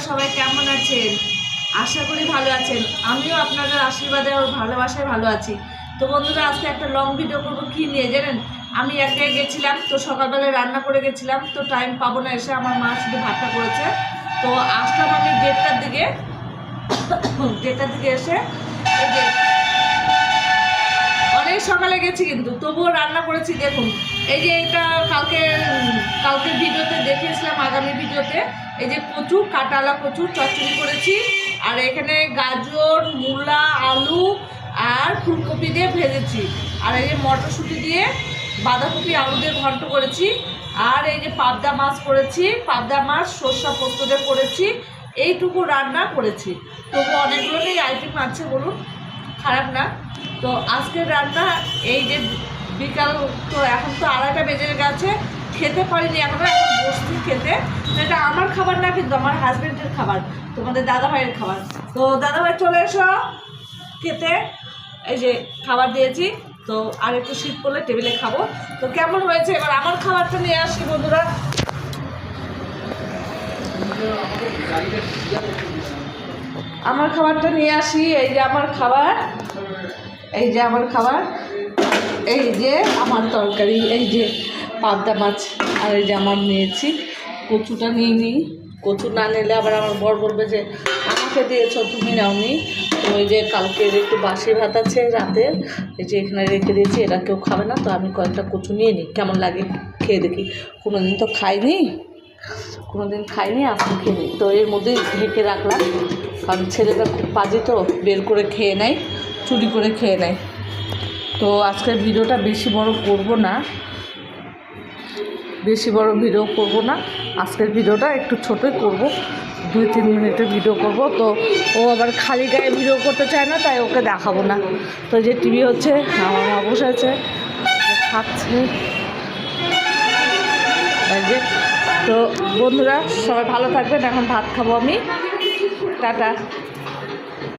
সবাই কেমন আছেন? আশা করি ভালো আছেন। আমিও আপনাদের আশীর্বাদে আর ভালোবাসায় ভালো আছি। তো বন্ধুরা, আজকে একটা লং ভিডিও করবো। কি নিয়ে জানেন? আমি এক জায়গায় গেছিলাম, তো সকালবেলায় রান্না করে গেছিলাম, তো টাইম পাবো না এসে। আমার মা শুধু ভাতটা করেছে। তো আসলাম আমি দেড়টার দিকে এসে এই যে অনেক সকালে গেছি, কিন্তু তবুও রান্না করেছি। দেখুন, এই যে এটা কালকে ভিডিওতে দেখিয়েছিলাম, আগামী ভিডিওতে এই যে কচু, কাটালা কচু চচ্চড়ি করেছি। আর এখানে গাজর, মূলা, আলু আর ফুলকপি দিয়ে ভেজেছি। আর এই যে মটরশুঁটি দিয়ে, বাঁধাকপি, আলু দিয়ে ঘন্ট করেছি। আর এই যে পাবদা মাছ করেছি, পাবদা মাছ সর্ষা পোস্ত দিয়ে করেছি। এইটুকু রান্না করেছি। তবু অনেকগুলো নেই আইটেম আছে, বলুন, খারাপ না। তো আজকের রান্না এই যে বিকাল, তো এখন তো 2:30 বেজে গেছে, খেতে পারিনি এখনো, এখন বসছি খেতে। এটা আমার খাবার না, কিন্তু আমার হাজব্যান্ডের খাবার, তোমাদের দাদাভাইয়ের খাবার। তো দাদাভাই চলে এসো খেতে। এই যে খাবার দিয়েছি, তো আর একটু শীত করলে টেবিলে খাবো। তো কেমন হয়েছে এবার আমার খাবারটা নিয়ে আসি বন্ধুরা। আমার খাবারটা নিয়ে আসি। এই যে আমার খাবার, এই যে আমার খাবার, এই যে আমার তরকারি, এই যে পাবদা মাছ। আর এই যে আমার নিয়েছি কচুটা নিয়ে নিই। কচু না নিলে আবার আমার বর বলবে যে আমাকে দিয়েছ, তুমি নাওনি। তো এই যে কালকের একটু বাসি ভাত আছে রাতের, এই যে এখানে রেখে দিয়েছি, এটা কেউ খাবে না। তো আমি কয়েকটা কচু নিয়ে নিই, কেমন লাগে খেয়ে দেখি। কোনোদিন তো খাইনি, আজকে খেয়ে নিই। তো এর মধ্যেই ঢেকে রাখলাম, কারণ ছেলেটা খুব বাজে, তো বের করে খেয়ে নেয়, চুরি করে খেয়ে নেয়। তো আজকের ভিডিওটা বেশি বড় করব না, আজকের ভিডিওটা একটু ছোটোই করব, 2-3 মিনিটের ভিডিও করব। তো ও আবার খালি গায়ে ভিডিও করতে চায় না, তাই ওকে দেখাবো না। তো যে টিভি হচ্ছে, আমার মা বসে আছে, খাচ্ছে। এই যে, তো বন্ধুরা সবাই ভালো থাকবেন। এখন ভাত খাবো আমি। টাটা।